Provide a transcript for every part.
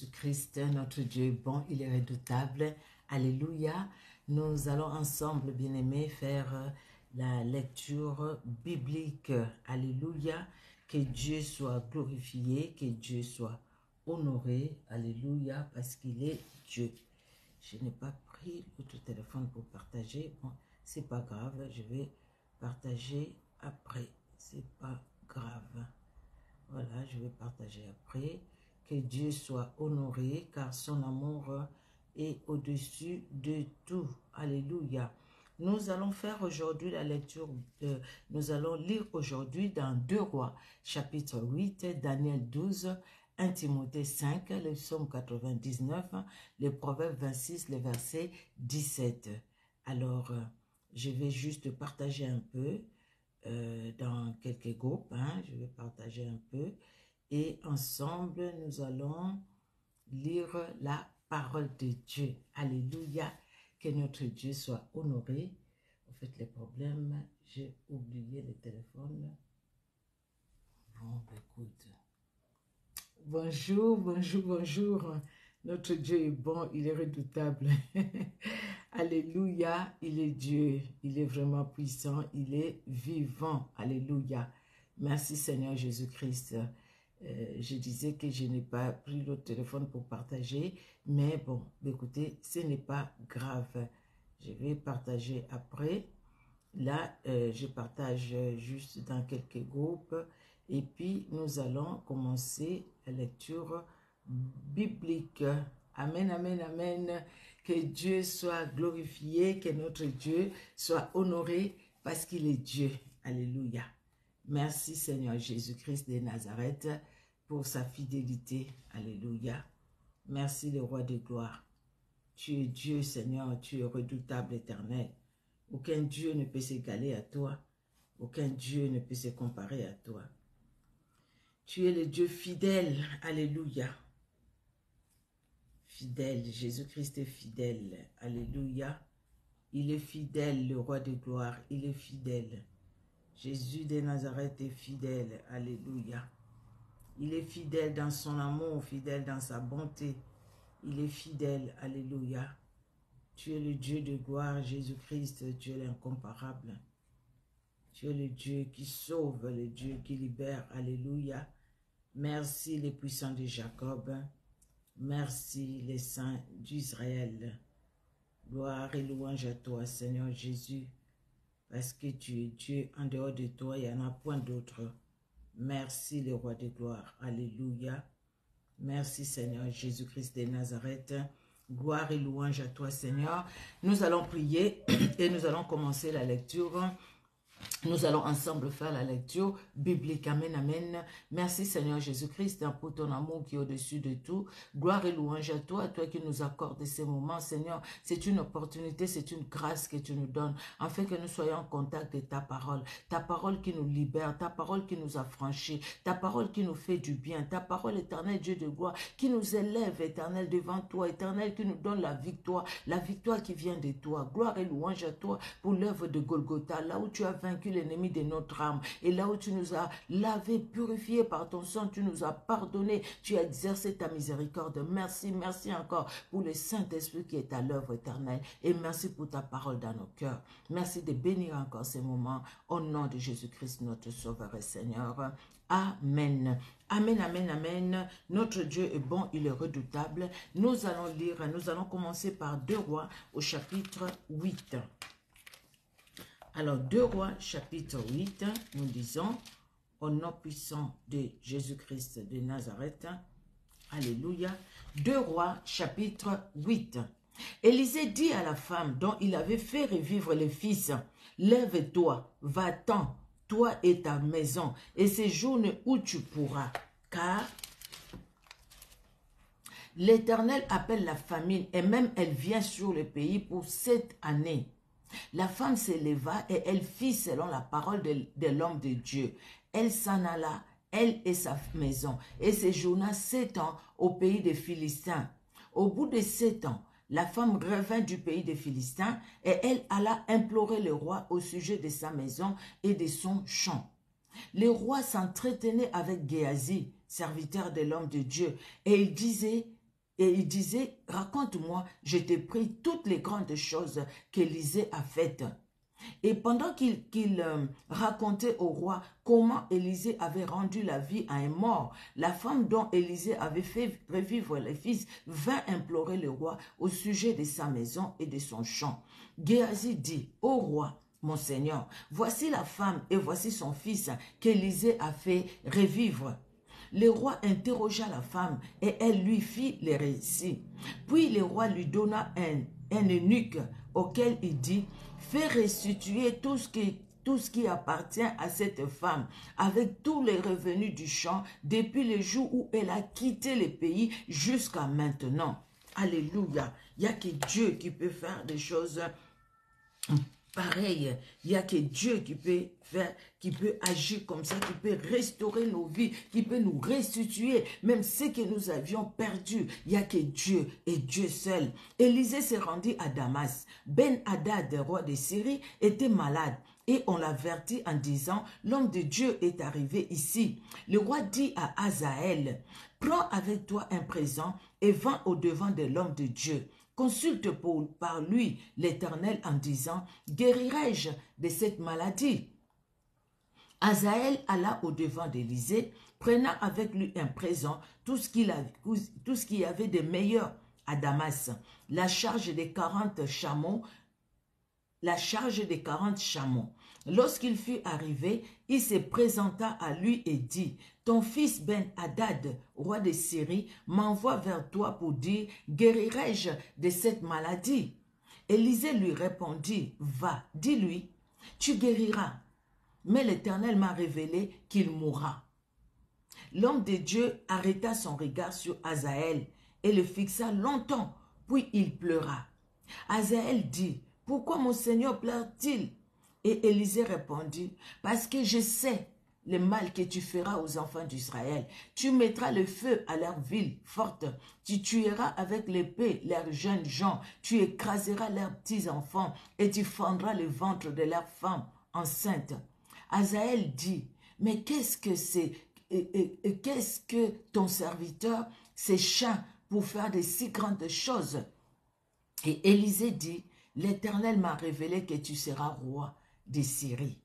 Jésus-Christ, notre Dieu est bon, il est redoutable. Alléluia. Nous allons ensemble, bien-aimés, faire la lecture biblique. Alléluia. Que Dieu soit glorifié, que Dieu soit honoré. Alléluia, parce qu'il est Dieu. Je n'ai pas pris l'autre téléphone pour partager. Bon, c'est pas grave, je vais partager après. C'est pas grave. Voilà, je vais partager après. Que Dieu soit honoré, car son amour est au-dessus de tout. Alléluia. Nous allons faire aujourd'hui la lecture, nous allons lire aujourd'hui dans 2 Rois, chapitre 8, Daniel 12, 1 Timothée 5, le psaume 99, le proverbe 26, le verset 17. Alors, je vais juste partager un peu dans quelques groupes, hein, je vais partager un peu. Et ensemble, nous allons lire la parole de Dieu. Alléluia. Que notre Dieu soit honoré. En fait, les problèmes, j'ai oublié le téléphone. Bon, écoute. Bonjour, bonjour, bonjour. Notre Dieu est bon, il est redoutable. Alléluia, il est Dieu. Il est vraiment puissant, il est vivant. Alléluia. Merci Seigneur Jésus-Christ. Je disais que je n'ai pas pris le téléphone pour partager, mais bon, écoutez, ce n'est pas grave. Je vais partager après. Là, je partage juste dans quelques groupes et puis nous allons commencer la lecture biblique. Amen, amen, amen. Que Dieu soit glorifié, que notre Dieu soit honoré parce qu'il est Dieu. Alléluia. Merci Seigneur Jésus-Christ de Nazareth pour sa fidélité. Alléluia. Merci le roi de gloire. Tu es Dieu Seigneur, tu es redoutable éternel. Aucun Dieu ne peut s'égaler à toi. Aucun Dieu ne peut se comparer à toi. Tu es le Dieu fidèle. Alléluia. Fidèle. Jésus-Christ est fidèle. Alléluia. Il est fidèle, le roi de gloire. Il est fidèle. Jésus de Nazareth est fidèle. Alléluia. Il est fidèle dans son amour, fidèle dans sa bonté. Il est fidèle. Alléluia. Tu es le Dieu de gloire, Jésus-Christ. Tu es l'incomparable. Tu es le Dieu qui sauve, le Dieu qui libère. Alléluia. Merci les puissants de Jacob. Merci les saints d'Israël. Gloire et louange à toi, Seigneur Jésus. Parce que tu es Dieu, en dehors de toi, il n'y en a point d'autre. Merci le roi de gloire. Alléluia. Merci Seigneur Jésus-Christ de Nazareth. Gloire et louange à toi Seigneur. Nous allons prier et nous allons commencer la lecture. Nous allons ensemble faire la lecture biblique. Amen, amen. Merci Seigneur Jésus-Christ pour ton amour qui est au-dessus de tout. Gloire et louange à toi qui nous accordes ces moments, Seigneur. C'est une opportunité, c'est une grâce que tu nous donnes, afin que nous soyons en contact de ta parole qui nous libère, ta parole qui nous affranchit, ta parole qui nous fait du bien, ta parole éternelle, Dieu de gloire, qui nous élève, éternel, devant toi, éternel, qui nous donne la victoire qui vient de toi. Gloire et louange à toi pour l'œuvre de Golgotha, là où tu as vaincu l'ennemi de notre âme. Et là où tu nous as lavé, purifié par ton sang, tu nous as pardonné, tu as exercé ta miséricorde. Merci, merci encore pour le Saint-Esprit qui est à l'œuvre éternelle. Et merci pour ta parole dans nos cœurs. Merci de bénir encore ces moments. Au nom de Jésus-Christ, notre Sauveur et Seigneur. Amen. Amen, amen, amen. Notre Dieu est bon, il est redoutable. Nous allons lire, nous allons commencer par 2 Rois au chapitre 8. Alors, 2 Rois, chapitre 8, nous disons, au nom puissant de Jésus-Christ de Nazareth, alléluia. 2 Rois, chapitre 8. Élisée dit à la femme dont il avait fait revivre le fils, « Lève-toi, va-t'en, toi et ta maison, et séjourne où tu pourras, car l'Éternel appelle la famine, et même elle vient sur le pays pour 7 années. » La femme s'éleva et elle fit selon la parole de l'homme de Dieu. Elle s'en alla, elle et sa maison, et séjourna 7 ans au pays des Philistins. Au bout de 7 ans, la femme revint du pays des Philistins et elle alla implorer le roi au sujet de sa maison et de son champ. Le roi s'entretenait avec Géasi, serviteur de l'homme de Dieu, et il disait Et il disait, raconte-moi, je t'ai pris toutes les grandes choses qu'Élisée a faites. Et pendant qu'il racontait au roi comment Élisée avait rendu la vie à un mort, la femme dont Élisée avait fait revivre les fils vint implorer le roi au sujet de sa maison et de son champ. Géasi dit, ô roi, mon Seigneur, voici la femme et voici son fils qu'Élisée a fait revivre. Le roi interrogea la femme et elle lui fit les récits. Puis le roi lui donna un eunuque auquel il dit, fais restituer tout ce qui appartient à cette femme, avec tous les revenus du champ, depuis le jour où elle a quitté le pays jusqu'à maintenant. Alléluia. Il n'y a que Dieu qui peut faire des choses pareilles. Il n'y a que Dieu qui peut faire, qui peut agir comme ça, qui peut restaurer nos vies, qui peut nous restituer, même ce que nous avions perdu. Il n'y a que Dieu et Dieu seul. Élisée s'est rendu à Damas. Ben-Hadad, roi de Syrie, était malade. Et on l'avertit en disant, l'homme de Dieu est arrivé ici. Le roi dit à Hazaël, prends avec toi un présent et va au-devant de l'homme de Dieu. Consulte par lui l'Éternel en disant, guérirai-je de cette maladie? Hazaël alla au-devant d'Élisée, prenant avec lui un présent, tout ce qu'il y avait de meilleur à Damas, la charge des 40 chameaux, Lorsqu'il fut arrivé, il se présenta à lui et dit, ton fils Ben-Hadad, roi de Syrie, m'envoie vers toi pour dire, guérirai-je de cette maladie? Élisée lui répondit, va, dis-lui, tu guériras. Mais l'Éternel m'a révélé qu'il mourra. L'homme de Dieu arrêta son regard sur Hazaël et le fixa longtemps, puis il pleura. Hazaël dit, pourquoi mon Seigneur pleure-t-il? Et Élisée répondit, parce que je sais le mal que tu feras aux enfants d'Israël. Tu mettras le feu à leurs villes fortes, tu tueras avec l'épée leurs jeunes gens, tu écraseras leurs petits-enfants et tu fendras le ventre de leurs femmes enceintes. Hazaël dit, mais qu'est-ce que ton serviteur s'échappe pour faire de si grandes choses? Et Élisée dit, l'Éternel m'a révélé que tu seras roi de Syrie.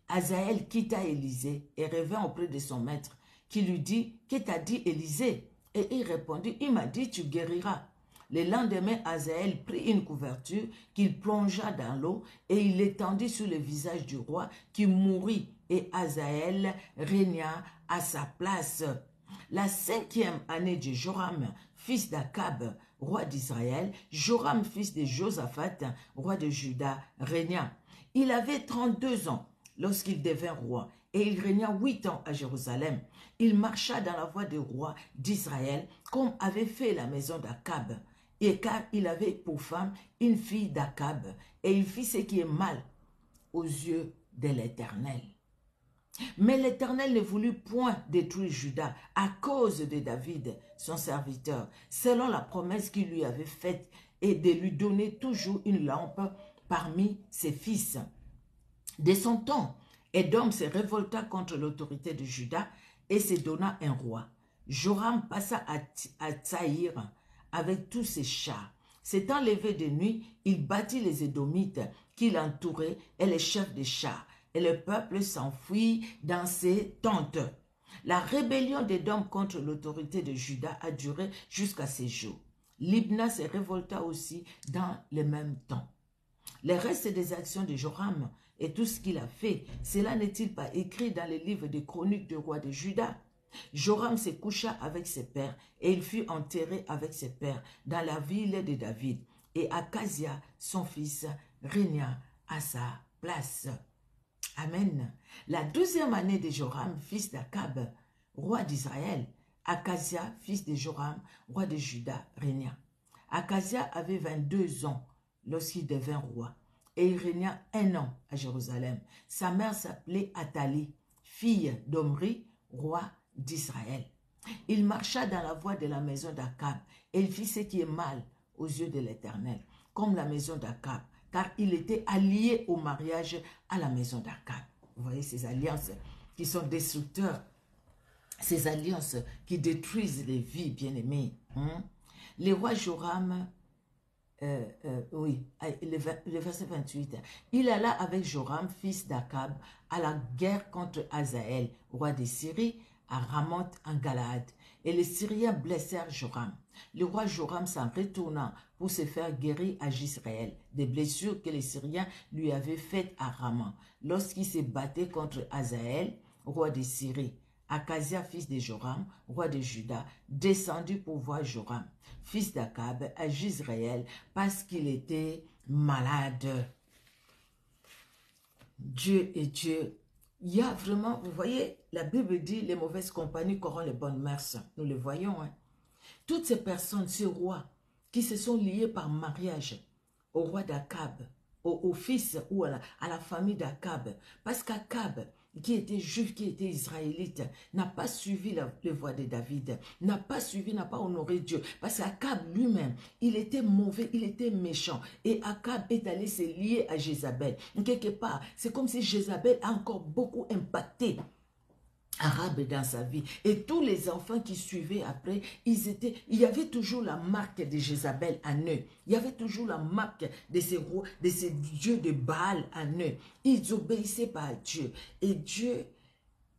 Hazaël quitta Élisée et revint auprès de son maître, qui lui dit, que t'a dit Élisée? Et il répondit, il m'a dit, tu guériras. Le lendemain, Hazaël prit une couverture qu'il plongea dans l'eau et il l'étendit sur le visage du roi qui mourut, et Hazaël régna à sa place. La 5e année de Joram, fils d'Akab, roi d'Israël, Joram, fils de Josaphat, roi de Juda, régna. Il avait 32 ans lorsqu'il devint roi, et il régna 8 ans à Jérusalem. Il marcha dans la voie du roi d'Israël, comme avait fait la maison d'Akab, et car il avait pour femme une fille d'Akab, et il fit ce qui est mal aux yeux de l'Éternel. Mais l'Éternel ne voulut point détruire Juda à cause de David, son serviteur, selon la promesse qu'il lui avait faite, et de lui donner toujours une lampe parmi ses fils. De son temps, Édom se révolta contre l'autorité de Juda et se donna un roi. Joram passa à Tsaïr avec tous ses chars. S'étant levé de nuit, il battit les Édomites qui l'entouraient et les chefs des chars, et le peuple s'enfuit dans ses tentes. La rébellion d'Édom contre l'autorité de Juda a duré jusqu'à ces jours. Libna se révolta aussi dans le même temps. Le reste des actions de Joram et tout ce qu'il a fait, cela n'est-il pas écrit dans le livre des chroniques du roi de Juda? Joram se coucha avec ses pères et il fut enterré avec ses pères dans la ville de David. Et Akazia, son fils, régna à sa place. Amen. La 12e année de Joram, fils d'Akab, roi d'Israël, Akazia, fils de Joram, roi de Juda, régna. Akazia avait 22 ans lorsqu'il devint roi, et il régna 1 an à Jérusalem. Sa mère s'appelait Athalie, fille d'Omri, roi d'Israël. Il marcha dans la voie de la maison d'Akab, et il fit ce qui est mal aux yeux de l'Éternel, comme la maison d'Akab, car il était allié au mariage à la maison d'Akab. Vous voyez ces alliances qui sont destructeurs, ces alliances qui détruisent les vies, bien-aimées. Hein? Le roi Joram, oui, le verset 28. Il alla avec Joram, fils d'Akab, à la guerre contre Hazaël, roi de Syrie, à Ramoth en Galaad. Et les Syriens blessèrent Joram. Le roi Joram s'en retourna pour se faire guérir à Jisraël, des blessures que les Syriens lui avaient faites à Ramoth, lorsqu'il se battait contre Hazaël, roi de Syrie. Akazia, fils de Joram, roi de Juda, descendit pour voir Joram, fils d'Akab, à Jisraël, parce qu'il était malade. Dieu est Dieu. Il y a vraiment, vous voyez, la Bible dit, les mauvaises compagnies corrompent les bonnes mœurs. Nous le voyons. Hein. Toutes ces personnes, ces rois, qui se sont liés par mariage au roi d'Akab, au fils ou à la famille d'Akab, parce qu'Akab, qui était juif, qui était israélite, n'a pas suivi les voies de David, n'a pas honoré Dieu, parce qu'Akab lui-même, il était mauvais, il était méchant, et Akab est allé se lier à Jézabel. Quelque part, c'est comme si Jézabel a encore beaucoup impacté arabe dans sa vie. Et tous les enfants qui suivaient après, il y avait toujours la marque de Jézabel en eux. Il y avait toujours la marque de ces dieux de Baal en eux. Ils obéissaient pas à Dieu. Et Dieu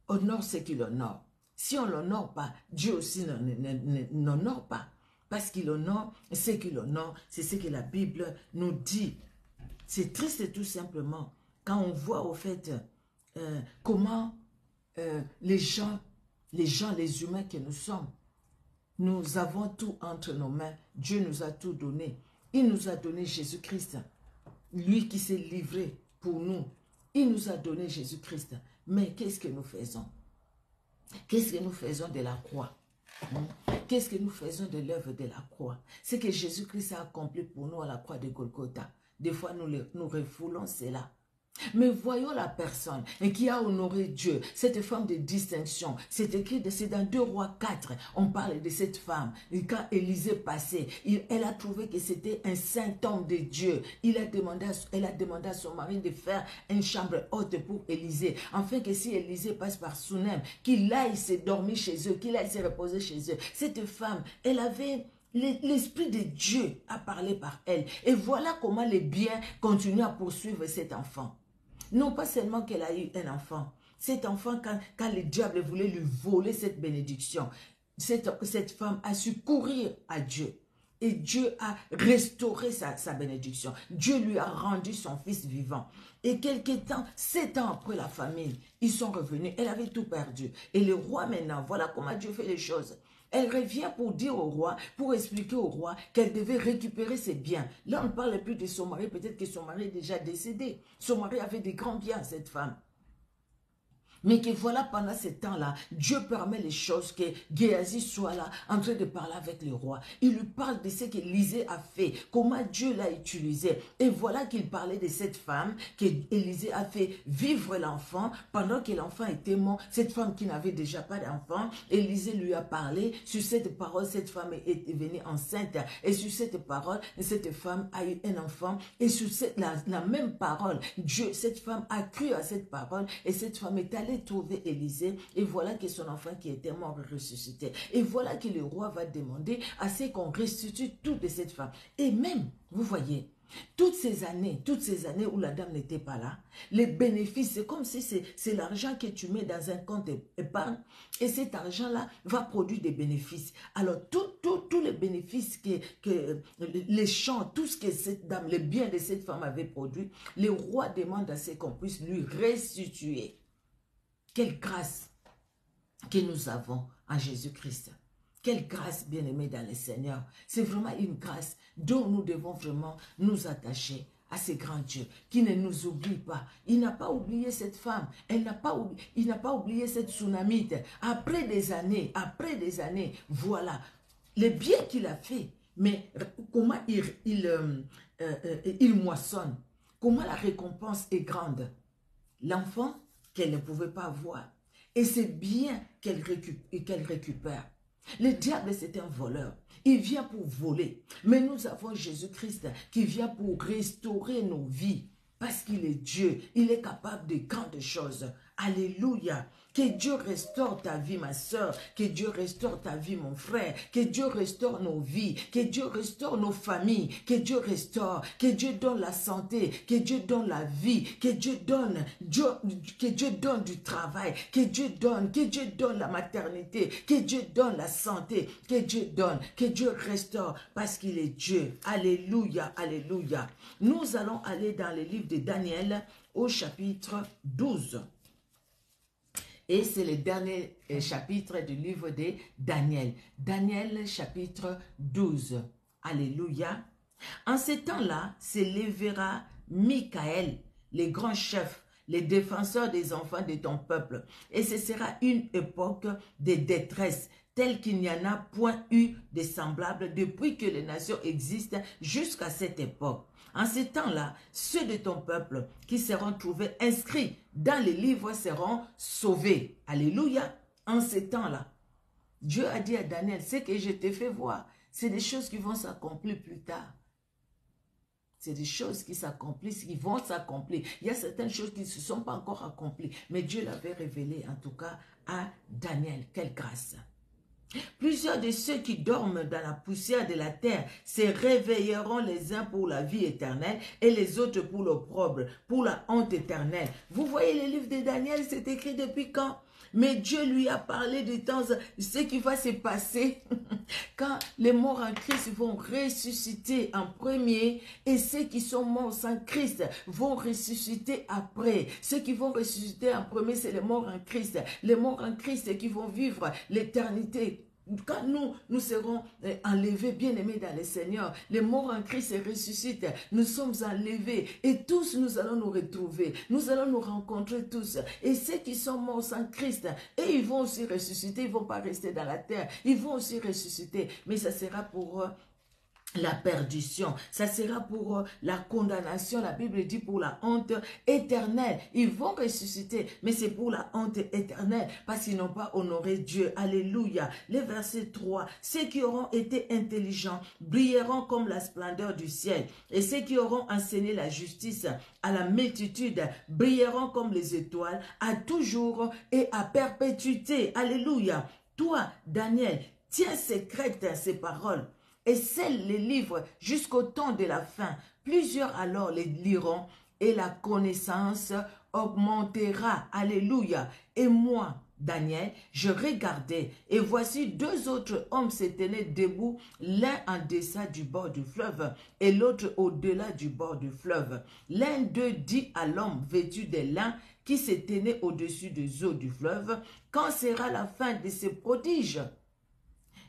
honore ce qu'il honore. Si on ne l'honore pas, Dieu aussi n'honore pas. Parce qu'il honore ce qu'il honore, c'est ce que la Bible nous dit. C'est triste tout simplement quand on voit au fait comment les humains que nous sommes, nous avons tout entre nos mains. Dieu nous a tout donné. Il nous a donné Jésus-Christ, lui qui s'est livré pour nous. Il nous a donné Jésus-Christ. Mais qu'est-ce que nous faisons? Qu'est-ce que nous faisons de la croix? Qu'est-ce que nous faisons de l'œuvre de la croix? C'est que Jésus-Christ a accompli pour nous à la croix de Golgotha. Des fois, nous refoulons cela. Mais voyons la personne qui a honoré Dieu, cette femme de distinction. C'est écrit, c'est dans 2 Rois 4, on parle de cette femme. Et quand Élisée passait, elle a trouvé que c'était un saint homme de Dieu. Elle a demandé à son mari de faire une chambre haute pour Élisée, afin que si Élisée passe par Sunem, qu'il aille se dormir chez eux, qu'il aille se reposer chez eux. Cette femme, elle avait... L'Esprit de Dieu a parlé par elle. Et voilà comment les biens continuent à poursuivre cet enfant. Non pas seulement qu'elle a eu un enfant. Cet enfant, quand le diable voulait lui voler cette bénédiction, cette femme a su courir à Dieu. Et Dieu a restauré sa bénédiction. Dieu lui a rendu son fils vivant. Et quelque temps, 7 ans après la famine, ils sont revenus. Elle avait tout perdu. Et le roi maintenant, voilà comment Dieu fait les choses. Elle revient pour dire au roi, pour expliquer au roi qu'elle devait récupérer ses biens. Là, on ne parle plus de son mari. Peut-être que son mari est déjà décédé. Son mari avait des grands biens, cette femme. Mais que voilà, pendant ce temps-là, Dieu permet les choses, que Géasi soit là, en train de parler avec le roi. Il lui parle de ce qu'Élisée a fait, comment Dieu l'a utilisé. Et voilà qu'il parlait de cette femme, qu'Élisée a fait vivre l'enfant, pendant que l'enfant était mort. Cette femme qui n'avait déjà pas d'enfant, Élisée lui a parlé. Sur cette parole, cette femme est devenue enceinte. Et sur cette parole, cette femme a eu un enfant. Et sur la même parole, cette femme a cru à cette parole, et cette femme est allée trouver Élisée, et voilà que son enfant qui était mort ressuscité. Et voilà que le roi va demander à ce qu'on restitue tout de cette femme. Et même, vous voyez, toutes ces années où la dame n'était pas là, les bénéfices, c'est comme si c'est l'argent que tu mets dans un compte épargne, et cet argent-là va produire des bénéfices. Alors, tous les bénéfices les champs, tout ce que cette dame, les biens de cette femme avait produit, le roi demande à ce qu'on puisse lui restituer. Quelle grâce que nous avons en Jésus-Christ. Quelle grâce, bien-aimée dans le Seigneur. C'est vraiment une grâce dont nous devons vraiment nous attacher à ce grand Dieu qui ne nous oublie pas. Il n'a pas oublié cette femme. Il n'a pas oublié cette tsunamite. Après des années, voilà, les biens qu'il a fait. Mais comment il moissonne. Comment la récompense est grande. L'enfant qu'elle ne pouvait pas avoir. Et c'est bien qu'elle récupère. Le diable, c'est un voleur. Il vient pour voler. Mais nous avons Jésus-Christ qui vient pour restaurer nos vies. Parce qu'il est Dieu. Il est capable de grandes choses. Alléluia. Que Dieu restaure ta vie, ma soeur. Que Dieu restaure ta vie, mon frère. Que Dieu restaure nos vies. Que Dieu restaure nos familles. Que Dieu restaure. Que Dieu donne la santé. Que Dieu donne la vie. Que Dieu donne du travail. Que Dieu donne la maternité. Que Dieu donne la santé. Que Dieu restaure parce qu'il est Dieu. Alléluia, alléluia. Nous allons aller dans le livre de Daniel au chapitre 12. Et c'est le dernier chapitre du livre de Daniel. Daniel chapitre 12. Alléluia. En ces temps-là, s'élèvera Michael, les grands chefs, les défenseurs des enfants de ton peuple. Et ce sera une époque de détresse, telle qu'il n'y en a point eu de semblable depuis que les nations existent jusqu'à cette époque. En ces temps-là, ceux de ton peuple qui seront trouvés inscrits dans les livres seront sauvés. Alléluia. En ces temps-là, Dieu a dit à Daniel, ce que je t'ai fait voir, c'est des choses qui vont s'accomplir plus tard. C'est des choses qui s'accomplissent, qui vont s'accomplir. Il y a certaines choses qui ne se sont pas encore accomplies, mais Dieu l'avait révélé en tout cas à Daniel. Quelle grâce! Plusieurs de ceux qui dorment dans la poussière de la terre se réveilleront les uns pour la vie éternelle et les autres pour l'opprobre, pour la honte éternelle. Vous voyez le livre de Daniel, c'est écrit depuis quand? Mais Dieu lui a parlé de temps, ce qui va se passer quand les morts en Christ vont ressusciter en premier et ceux qui sont morts sans Christ vont ressusciter après. Ceux qui vont ressusciter en premier, c'est les morts en Christ. Les morts en Christ qui vont vivre l'éternité. Quand nous serons enlevés, bien-aimés dans le Seigneur, les morts en Christ se ressuscitent, nous sommes enlevés et tous nous allons nous retrouver, nous allons nous rencontrer tous. Et ceux qui sont morts sans Christ, et ils vont aussi ressusciter, ils ne vont pas rester dans la terre, ils vont aussi ressusciter, mais ça sera pour la perdition, ça sera pour la condamnation, la Bible dit pour la honte éternelle. Ils vont ressusciter, mais c'est pour la honte éternelle, parce qu'ils n'ont pas honoré Dieu. Alléluia. Le verset 3, ceux qui auront été intelligents brilleront comme la splendeur du ciel, et ceux qui auront enseigné la justice à la multitude brilleront comme les étoiles, à toujours et à perpétuité. Alléluia. Toi, Daniel, tiens secrète ces paroles, et scelle les livres jusqu'au temps de la fin. Plusieurs alors les liront et la connaissance augmentera. Alléluia. Et moi, Daniel, je regardais et voici deux autres hommes se tenaient debout, l'un en deçà du bord du fleuve et l'autre au-delà du bord du fleuve. L'un d'eux dit à l'homme vêtu de lin qui se tenait au-dessus des eaux du fleuve, quand sera la fin de ces prodiges?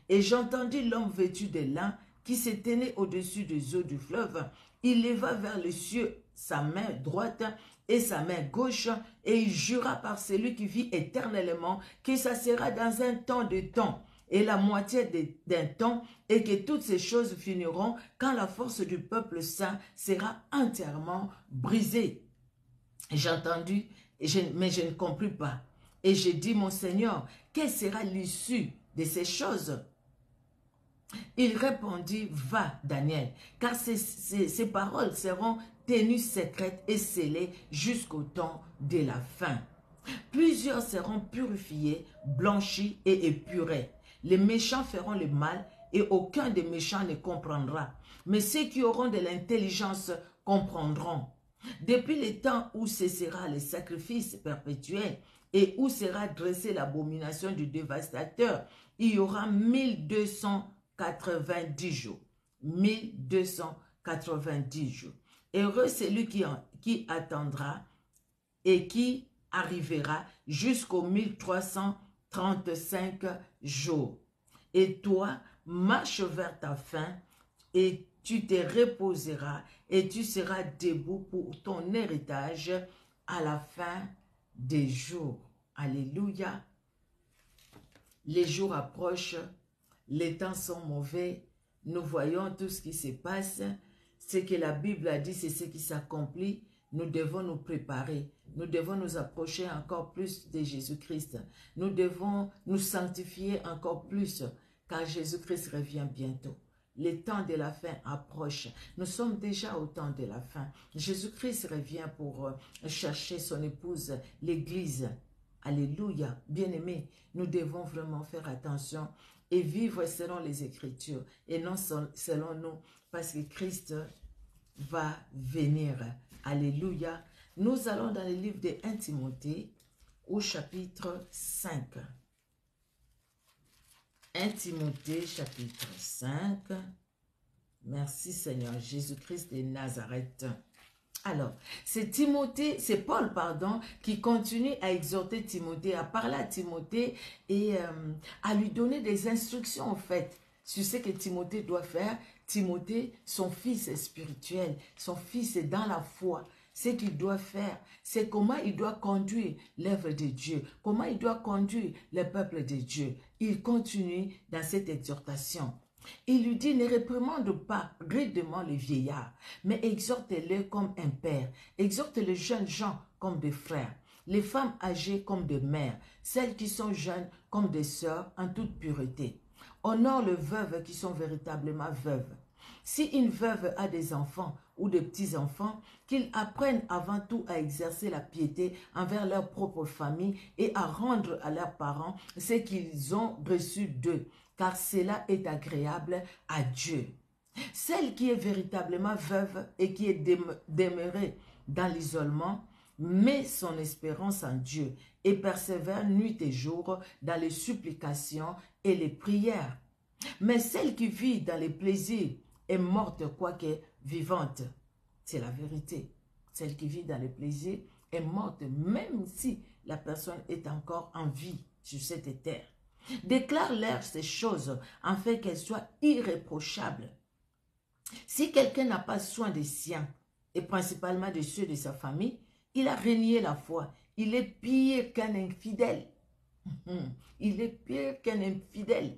Et j'entendis l'homme vêtu de lin qui se tenait au-dessus des eaux du fleuve. Il leva vers les cieux sa main droite et sa main gauche, et il jura par celui qui vit éternellement que ça sera dans un temps de temps et la moitié d'un temps, et que toutes ces choses finiront quand la force du peuple saint sera entièrement brisée. J'ai entendu, mais je ne compris pas. Et j'ai dit, mon Seigneur, quelle sera l'issue de ces choses? Il répondit, va Daniel, car ces paroles seront tenues secrètes et scellées jusqu'au temps de la fin. Plusieurs seront purifiés, blanchis et épurés. Les méchants feront le mal et aucun des méchants ne comprendra. Mais ceux qui auront de l'intelligence comprendront. Depuis le temps où cessera le sacrifice perpétuel et où sera dressée l'abomination du dévastateur, il y aura 1290 jours. 1290 jours. Heureux celui qui attendra et qui arrivera jusqu'aux 1335 jours. Et toi, marche vers ta fin et tu te reposeras et tu seras debout pour ton héritage à la fin des jours. Alléluia. Les jours approchent, les temps sont mauvais, nous voyons tout ce qui se passe. Ce que la Bible a dit, c'est ce qui s'accomplit. Nous devons nous préparer. Nous devons nous approcher encore plus de Jésus-Christ. Nous devons nous sanctifier encore plus, car Jésus-Christ revient bientôt. Le temps de la fin approche. Nous sommes déjà au temps de la fin. Jésus-Christ revient pour chercher son épouse, l'Église. Alléluia. Bien-aimés, nous devons vraiment faire attention et vivre selon les Écritures et non selon nous, parce que Christ va venir. Alléluia. Nous allons dans le livre de 1 Timothée au chapitre 5. 1 Timothée chapitre 5. Merci Seigneur Jésus-Christ de Nazareth. Alors, c'est Paul, qui continue à exhorter Timothée, à parler à Timothée et à lui donner des instructions en fait sur ce que Timothée doit faire. Timothée, son fils est spirituel, son fils est dans la foi. Ce qu'il doit faire, c'est comment il doit conduire l'œuvre de Dieu, comment il doit conduire le peuple de Dieu. Il continue dans cette exhortation. Il lui dit, ne réprimande pas rudement le vieillard, mais exhorte-le comme un père, exhorte les jeunes gens comme des frères, les femmes âgées comme des mères, celles qui sont jeunes comme des sœurs en toute pureté. Honore les veuves qui sont véritablement veuves. Si une veuve a des enfants ou des petits-enfants, qu'ils apprennent avant tout à exercer la piété envers leur propre famille et à rendre à leurs parents ce qu'ils ont reçu d'eux, car cela est agréable à Dieu. Celle qui est véritablement veuve et qui est demeurée dans l'isolement, met son espérance en Dieu et persévère nuit et jour dans les supplications et les prières. Mais celle qui vit dans les plaisirs est morte quoique vivante. C'est la vérité. Celle qui vit dans les plaisirs est morte même si la personne est encore en vie sur cette terre. Déclare-leur ces choses afin qu'elles soient irréprochables. Si quelqu'un n'a pas soin des siens, et principalement de ceux de sa famille, il a renié la foi. Il est pire qu'un infidèle. Il est pire qu'un infidèle.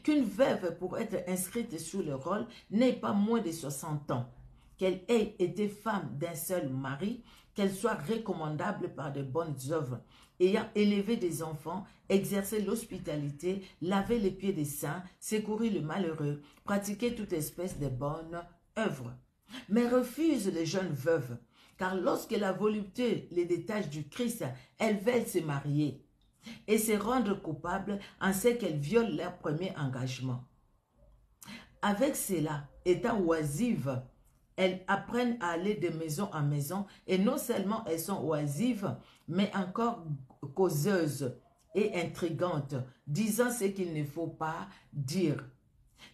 Qu'une veuve, pour être inscrite sous le rôle, n'ait pas moins de 60 ans. Qu'elle ait été femme d'un seul mari, qu'elle soit recommandable par de bonnes œuvres, ayant élevé des enfants, exercé l'hospitalité, lavé les pieds des saints, secourir le malheureux, pratiquer toute espèce de bonnes œuvres. Mais refuse les jeunes veuves, car lorsque la volupté les détache du Christ, elles veulent se marier et se rendre coupables en ce qu'elles violent leur premier engagement. Avec cela, étant oisives, elles apprennent à aller de maison en maison et non seulement elles sont oisives, mais encore causeuses et intrigantes, disant ce qu'il ne faut pas dire.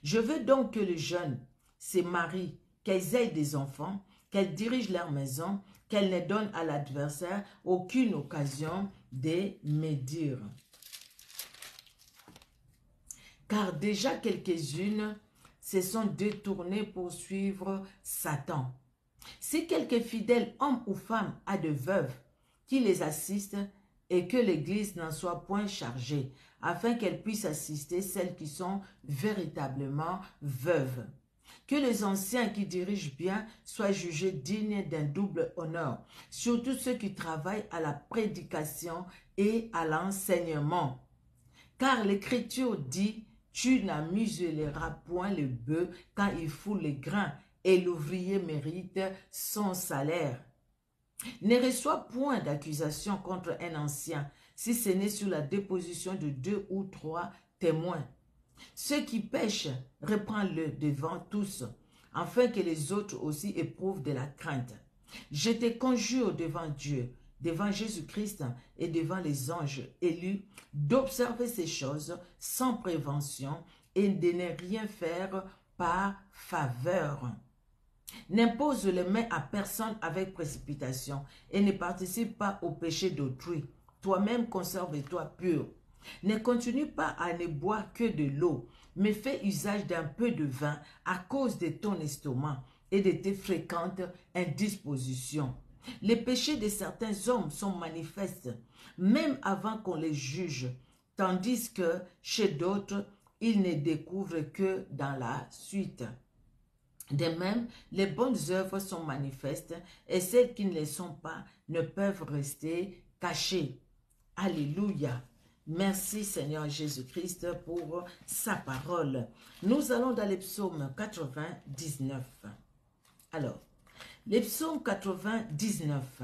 Je veux donc que les jeunes se marient, qu'elles aient des enfants, qu'elles dirigent leur maison, qu'elles ne donnent à l'adversaire aucune occasion de médire. Car déjà quelques-unes se sont détournées pour suivre Satan. Si quelque fidèle homme ou femme a de veuves qui les assistent et que l'Église n'en soit point chargée, afin qu'elle puisse assister celles qui sont véritablement veuves. Que les anciens qui dirigent bien soient jugés dignes d'un double honneur, surtout ceux qui travaillent à la prédication et à l'enseignement. Car l'Écriture dit, tu n'amuseras point le bœuf quand il foule les grains, et l'ouvrier mérite son salaire. Ne reçois point d'accusation contre un ancien, si ce n'est sur la déposition de 2 ou 3 témoins. Ceux qui pêchent, reprends-le devant tous, afin que les autres aussi éprouvent de la crainte. Je te conjure devant Dieu, devant Jésus-Christ et devant les anges élus, d'observer ces choses sans prévention et de ne rien faire par faveur. N'impose les mains à personne avec précipitation et ne participe pas au péché d'autrui. Toi-même conserve-toi pur. Ne continue pas à ne boire que de l'eau, mais fais usage d'un peu de vin à cause de ton estomac et de tes fréquentes indispositions. Les péchés de certains hommes sont manifestes, même avant qu'on les juge, tandis que chez d'autres, ils ne découvrent que dans la suite. De même, les bonnes œuvres sont manifestes et celles qui ne les sont pas ne peuvent rester cachées. Alléluia. Merci Seigneur Jésus-Christ pour sa parole. Nous allons dans le psaume 99. Alors, le psaume 99.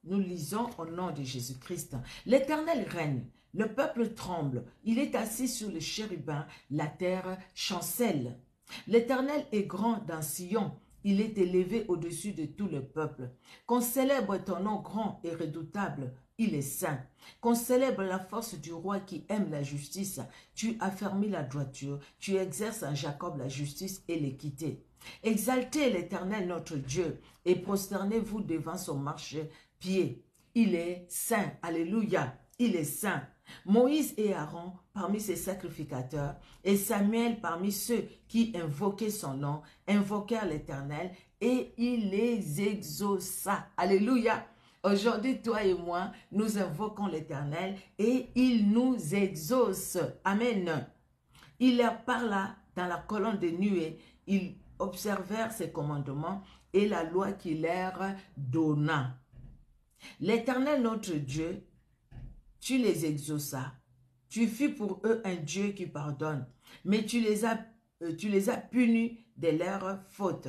Nous lisons au nom de Jésus-Christ. L'Éternel règne, le peuple tremble. Il est assis sur le chérubin, la terre chancelle. L'Éternel est grand dans Sion. Il est élevé au-dessus de tout le peuple. Qu'on célèbre ton nom grand et redoutable. Il est saint. Qu'on célèbre la force du roi qui aime la justice. Tu affermis la droiture. Tu exerces en Jacob la justice et l'équité. Exaltez l'Éternel notre Dieu et prosternez-vous devant son marchepied. Il est saint. Alléluia. Il est saint. Moïse et Aaron parmi ses sacrificateurs et Samuel parmi ceux qui invoquaient son nom, invoquèrent l'Éternel et il les exauça. Alléluia. Aujourd'hui, toi et moi, nous invoquons l'Éternel et il nous exauce. Amen. Il leur parla dans la colonne de nuée. Ils observèrent ses commandements et la loi qu'il leur donna. L'Éternel notre Dieu, tu les exauças. Tu fus pour eux un Dieu qui pardonne, mais tu les as punis de leurs fautes.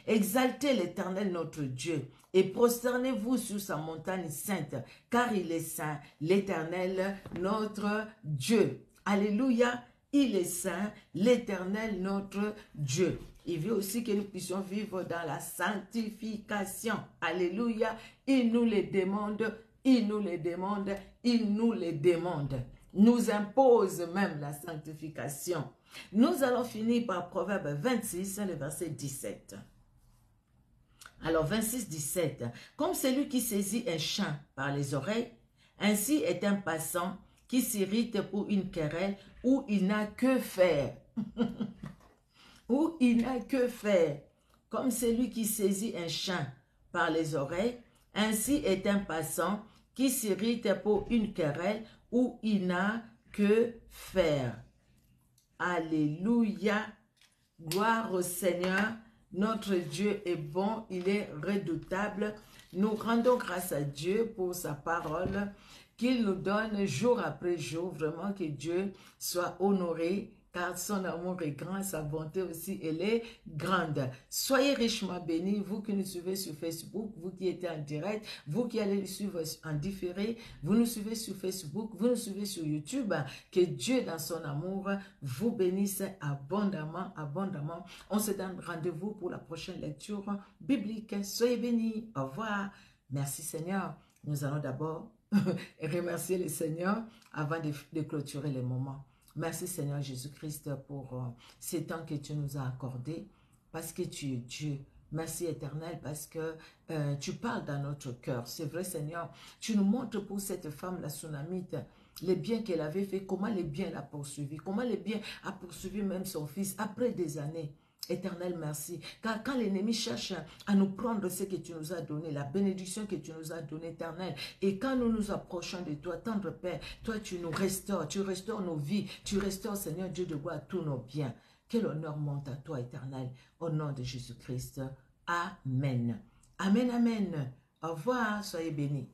Exaltez l'Éternel notre Dieu et prosternez-vous sur sa montagne sainte, car il est saint, l'Éternel notre Dieu. Alléluia, il est saint, l'Éternel notre Dieu. Il veut aussi que nous puissions vivre dans la sanctification. Alléluia, il nous le demande, il nous le demande, il nous le demande. Nous impose même la sanctification. Nous allons finir par Proverbe 26, le verset 17. Alors 26, 17. Comme celui qui saisit un champ par les oreilles, ainsi est un passant qui s'irrite pour une querelle où il n'a que faire. Où il n'a que faire. Comme celui qui saisit un champ par les oreilles, ainsi est un passant qui s'irrite pour une querelle où il n'a que faire. Alléluia. Gloire au Seigneur. Notre Dieu est bon, il est redoutable. Nous rendons grâce à Dieu pour sa parole qu'il nous donne jour après jour. Vraiment que Dieu soit honoré, car son amour est grand, sa bonté aussi, elle est grande. Soyez richement bénis, vous qui nous suivez sur Facebook, vous qui êtes en direct, vous qui allez le suivre en différé, vous nous suivez sur Facebook, vous nous suivez sur YouTube. Que Dieu, dans son amour, vous bénisse abondamment, abondamment. On se donne rendez-vous pour la prochaine lecture biblique. Soyez bénis. Au revoir. Merci Seigneur. Nous allons d'abord remercier le Seigneur avant de clôturer les moments. Merci Seigneur Jésus-Christ pour ces temps que tu nous as accordés, parce que tu es Dieu. Merci Éternel, parce que tu parles dans notre cœur. C'est vrai Seigneur, tu nous montres pour cette femme, la Sunamite, les biens qu'elle avait fait, comment les biens l'a poursuivi, comment les biens a poursuivi même son fils après des années. Éternel, merci. Car quand l'ennemi cherche à nous prendre ce que tu nous as donné, la bénédiction que tu nous as donnée, Éternel, et quand nous nous approchons de toi, tendre Père, toi tu nous restaures, tu restaures nos vies, tu restaures, Seigneur Dieu de gloire, tous nos biens. Quel honneur monte à toi, Éternel, au nom de Jésus-Christ. Amen. Amen, amen. Au revoir, soyez bénis.